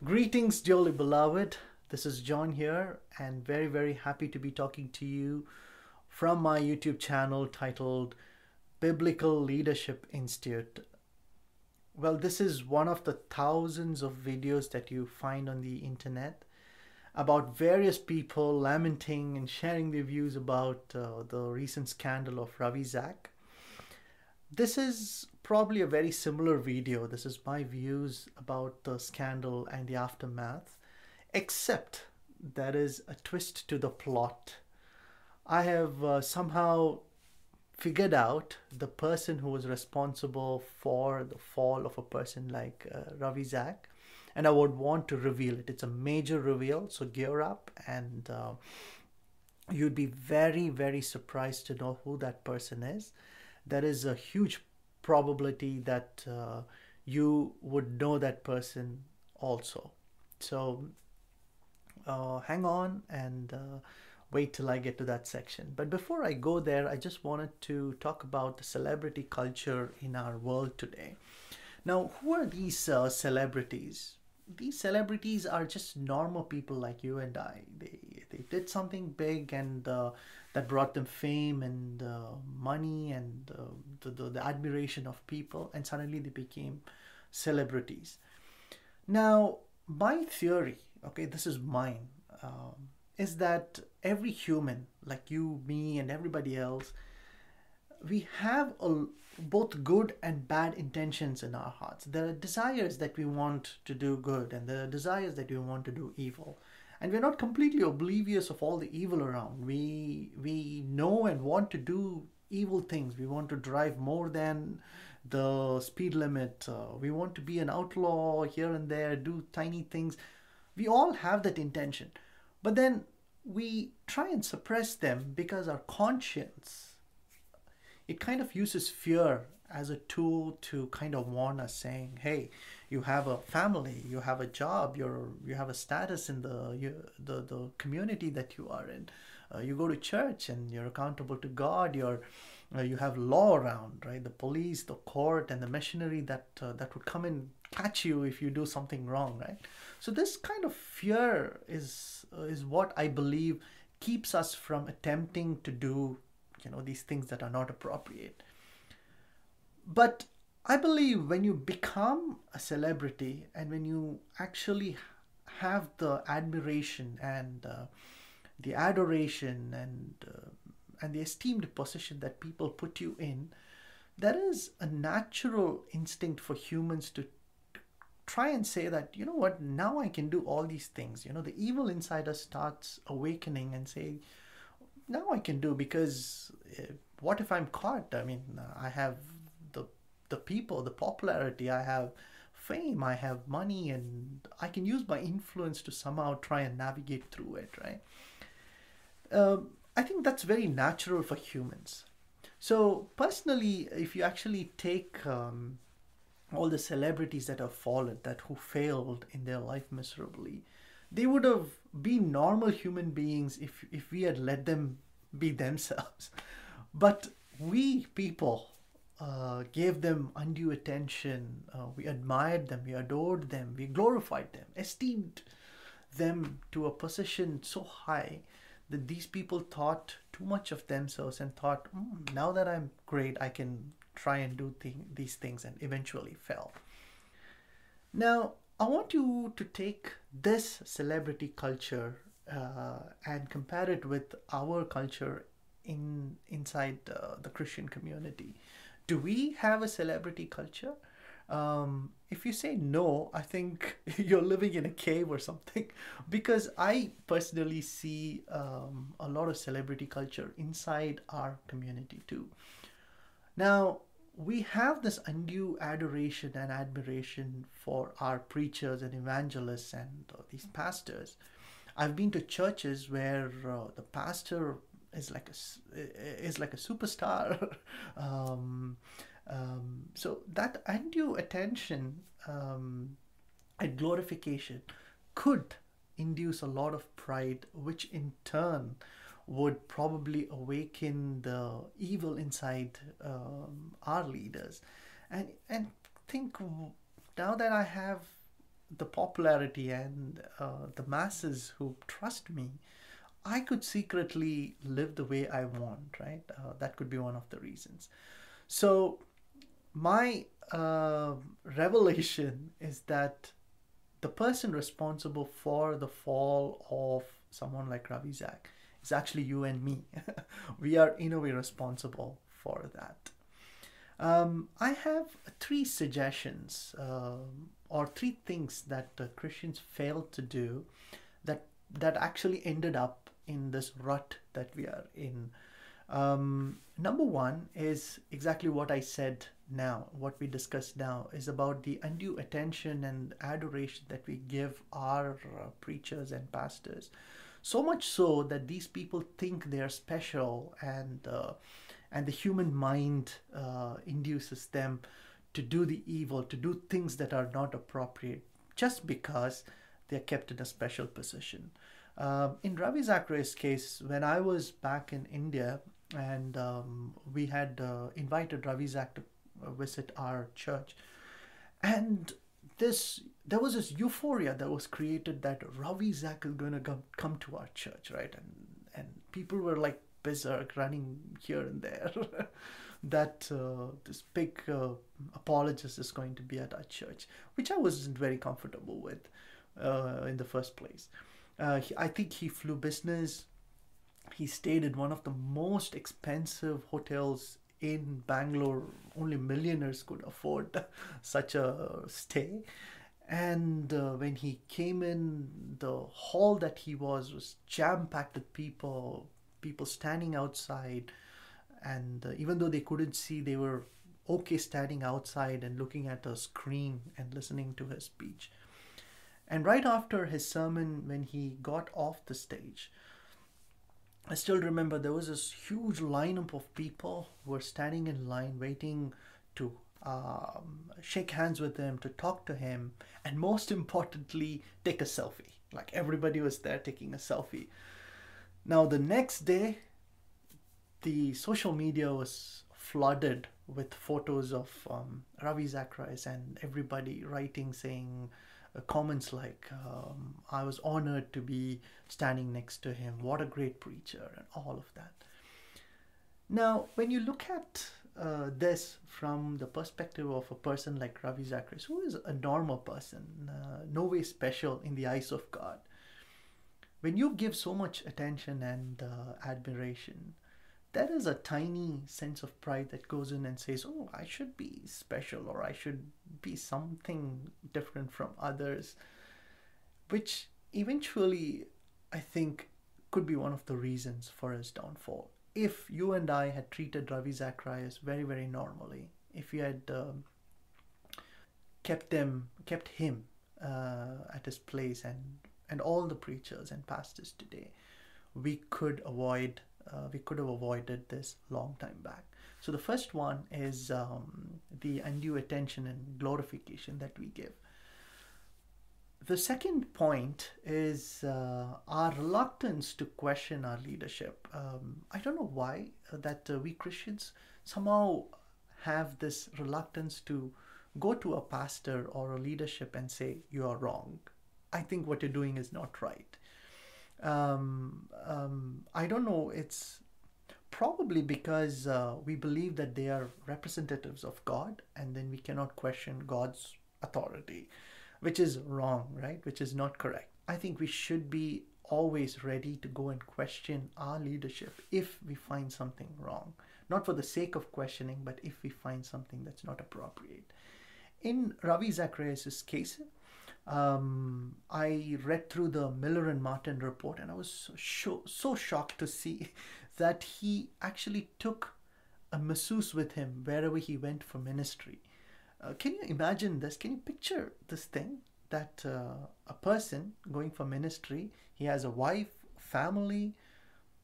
Greetings, dearly beloved. This is John here, and very happy to be talking to you from my YouTube channel titled Biblical Leadership Institute. Well, this is one of the thousands of videos that you find on the internet about various people lamenting and sharing their views about the recent scandal of Ravi Zach. This is probably a very similar video. This is my views about the scandal and the aftermath, except there is a twist to the plot. I have somehow figured out the person who was responsible for the fall of a person like Ravi Zach, and I would want to reveal it. It's a major reveal, so gear up, and you'd be very surprised to know who that person is. There is a huge probability that you would know that person also. So hang on and wait till I get to that section. But before I go there, I just wanted to talk about the celebrity culture in our world today. Now, who are these celebrities? These celebrities are just normal people like you and I. They did something big, and that brought them fame and money and the admiration of people, and suddenly they became celebrities. Now, my theory, okay, this is mine, is that every human, like you, me, and everybody else, we have both good and bad intentions in our hearts. There are desires that we want to do good, and there are desires that we want to do evil. And we're not completely oblivious of all the evil around. We know and want to do evil things. We want to drive more than the speed limit. We want to be an outlaw here and there, do tiny things. We all have that intention. But then we try and suppress them because our conscience, it kind of uses fear as a tool to kind of warn us, saying, hey, you have a family, you have a job, you have a status in the community that you are in. You go to church and you're accountable to God. You have law around, right? The police, the court, and the machinery that would come and catch you if you do something wrong, right? So this kind of fear is what I believe keeps us from attempting to do, these things that are not appropriate. But I believe when you become a celebrity and when you actually have the admiration and the adoration and the esteemed position that people put you in, there is a natural instinct for humans to try and say that, you know what, now I can do all these things. The evil inside us starts awakening and say, now I can do, because what if I'm caught? I mean, I have the people, the popularity, I have fame, I have money, and I can use my influence to somehow try and navigate through it, right? I think that's very natural for humans. So personally, if you actually take all the celebrities that have fallen, who failed in their life miserably, they would have been normal human beings if we had let them be themselves. But we people gave them undue attention. We admired them, we adored them, we glorified them, esteemed them to a position so high that these people thought too much of themselves and thought, now that I'm great, I can try and do these things, and eventually fell. Now, I want you to take this celebrity culture and compare it with our culture inside the Christian community. Do we have a celebrity culture? If you say no, I think you're living in a cave or something, because I personally see a lot of celebrity culture inside our community too. Now, we have this undue adoration and admiration for our preachers and evangelists and these pastors. I've been to churches where the pastor is like a superstar. So that undue attention and glorification could induce a lot of pride, which in turn would probably awaken the evil inside our leaders. And think, now that I have the popularity and the masses who trust me, I could secretly live the way I want, right? That could be one of the reasons. So my revelation is that the person responsible for the fall of someone like Ravi Zach is actually you and me. We are in a way responsible for that. I have three suggestions, or three things that Christians failed to do that actually ended up in this rut that we are in. Number one is exactly what I said now, what we discussed now, is about the undue attention and adoration that we give our preachers and pastors. So much so that these people think they are special, and the human mind induces them to do the evil, to do things that are not appropriate, just because they are kept in a special position. In Ravi Zacharias' case, when I was back in India, and we had invited Ravi Zach to visit our church, and there was this euphoria that was created that Ravi Zach is going to come to our church, right? And people were like berserk, running here and there, that this big apologist is going to be at our church, which I wasn't very comfortable with in the first place. I think he flew business. He stayed in one of the most expensive hotels in Bangalore. Only millionaires could afford such a stay. And when he came in, the hall that he was jam-packed with people standing outside. And even though they couldn't see, they were okay standing outside and looking at a screen and listening to his speech. And right after his sermon, when he got off the stage, I still remember there was this huge lineup of people who were standing in line waiting to shake hands with him, to talk to him, and most importantly, take a selfie. Like, everybody was there taking a selfie. Now, the next day, the social media was flooded with photos of Ravi Zacharias, and everybody writing, saying comments like, I was honored to be standing next to him, what a great preacher, and all of that. Now, when you look at this from the perspective of a person like Ravi Zacharias, who is a normal person, no way special in the eyes of God, when you give so much attention and admiration, there is a tiny sense of pride that goes in and says, oh, I should be special, or I should be something different from others, which eventually, I think, could be one of the reasons for his downfall. If you and I had treated Ravi Zacharias very, very normally, if we had kept him at his place, and all the preachers and pastors today, we could have avoided this long time back. So the first one is the undue attention and glorification that we give. The second point is our reluctance to question our leadership. I don't know why that we Christians somehow have this reluctance to go to a pastor or a leadership and say, you are wrong. I think what you're doing is not right. I don't know, it's probably because we believe that they are representatives of God, and then we cannot question God's authority, which is wrong, right? Which is not correct. I think we should be always ready to go and question our leadership if we find something wrong. Not for the sake of questioning, but if we find something that's not appropriate. In Ravi Zacharias' case, I read through the Miller and Martin report, and I was so shocked to see that he actually took a masseuse with him wherever he went for ministry. Can you imagine this? Can you picture this thing? That a person going for ministry, he has a wife, family,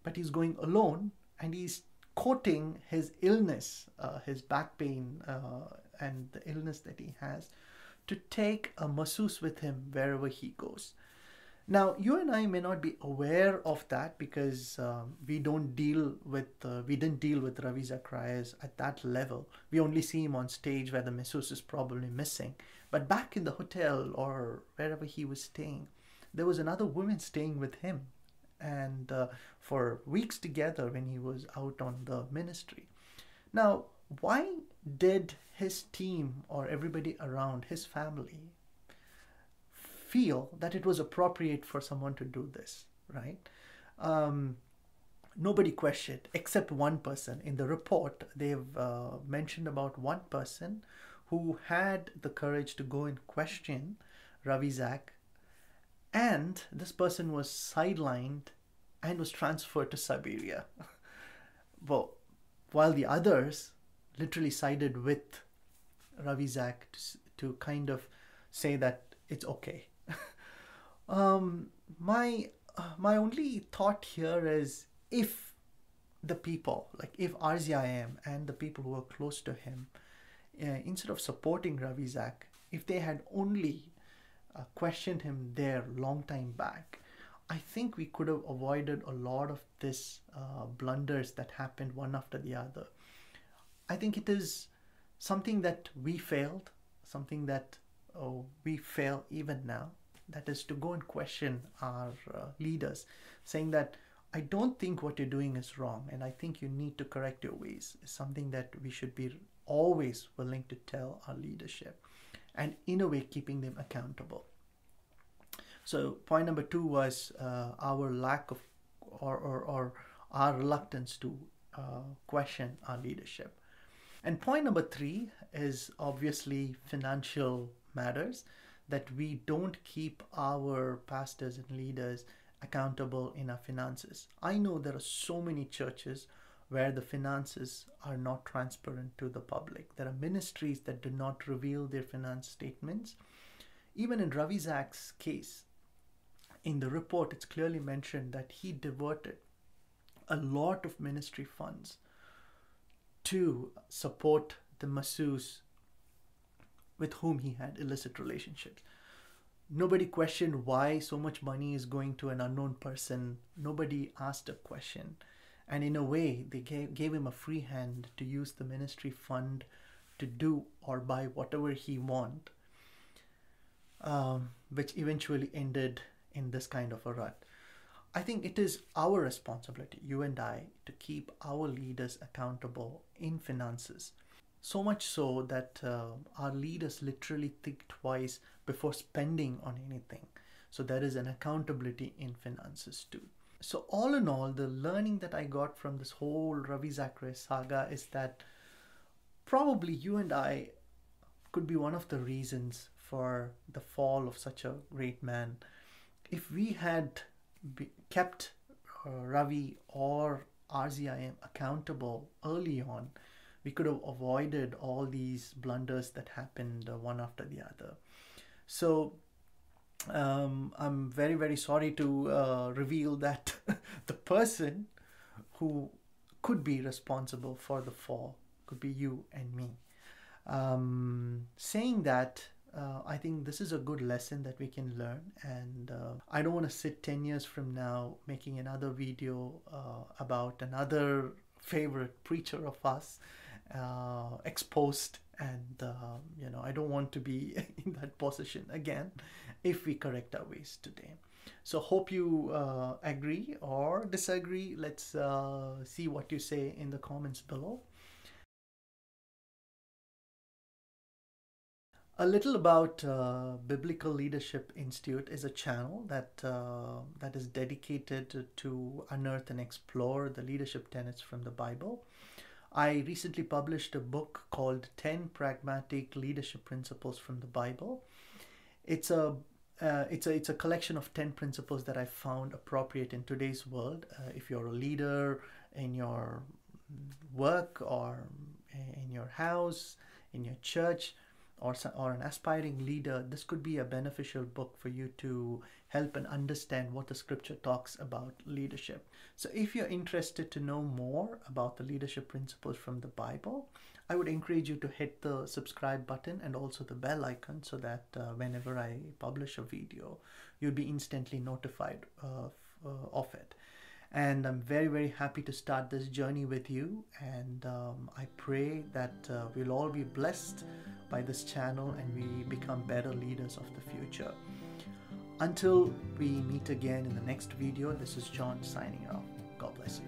but he's going alone, and he's quoting his illness, his back pain, and the illness that he has, to take a masseuse with him wherever he goes. Now, you and I may not be aware of that because we didn't deal with Ravi Zacharias at that level. We only see him on stage where the masseuse is probably missing. But back in the hotel or wherever he was staying, there was another woman staying with him, and for weeks together when he was out on the ministry. Now, why did his team or everybody around his family feel that it was appropriate for someone to do this, right? Um, Nobody questioned except one person. In the report, they've mentioned about one person who had the courage to go and question Ravi Zach, and this person was sidelined and was transferred to Siberia. Well, while the others literally sided with Ravi Zach to kind of say that it's okay. Um, my only thought here is, if the people, like if RZIM and the people who are close to him, instead of supporting Ravi Zach, if they had only questioned him there long time back, I think we could have avoided a lot of this blunders that happened one after the other. I think it is something that we failed, something that we fail even now. That is to go and question our leaders, saying that I don't think what you're doing is wrong, and I think you need to correct your ways. Is something that we should be always willing to tell our leadership, and in a way keeping them accountable. So point number two was our lack of or our reluctance to question our leadership. And point number three is obviously financial matters, that we don't keep our pastors and leaders accountable in our finances. I know there are so many churches where the finances are not transparent to the public. There are ministries that do not reveal their finance statements. Even in Ravi Zach's case, in the report, it's clearly mentioned that he diverted a lot of ministry funds to support the masseuse with whom he had illicit relationships. Nobody questioned why so much money is going to an unknown person. Nobody asked a question. And in a way, they gave him a free hand to use the ministry fund to do or buy whatever he wanted, which eventually ended in this kind of a rut. I think it is our responsibility, you and I, to keep our leaders accountable in finances. So much so that our leaders literally think twice before spending on anything. So there is an accountability in finances too. So all in all, the learning that I got from this whole Ravi Zacharias saga is that probably you and I could be one of the reasons for the fall of such a great man. If we had kept Ravi or RZIM accountable early on, we could have avoided all these blunders that happened one after the other. So I'm very, very sorry to reveal that the person who could be responsible for the fall could be you and me. Saying that, I think this is a good lesson that we can learn, and I don't want to sit 10 years from now making another video about another favorite preacher of us exposed, and I don't want to be in that position again if we correct our ways today. So hope you agree or disagree. Let's see what you say in the comments below. A little about Biblical Leadership Institute is a channel that is dedicated to unearth and explore the leadership tenets from the Bible. I recently published a book called 10 Pragmatic Leadership Principles from the Bible. It's a collection of 10 principles that I found appropriate in today's world. If you're a leader in your work or in your house, in your church, or an aspiring leader, this could be a beneficial book for you to help and understand what the scripture talks about leadership. So if you're interested to know more about the leadership principles from the Bible, I would encourage you to hit the subscribe button and also the bell icon, so that whenever I publish a video, you'll be instantly notified of it. And I'm very, very happy to start this journey with you. And I pray that we'll all be blessed by this channel and we become better leaders of the future. Until we meet again in the next video, this is John signing off. God bless you.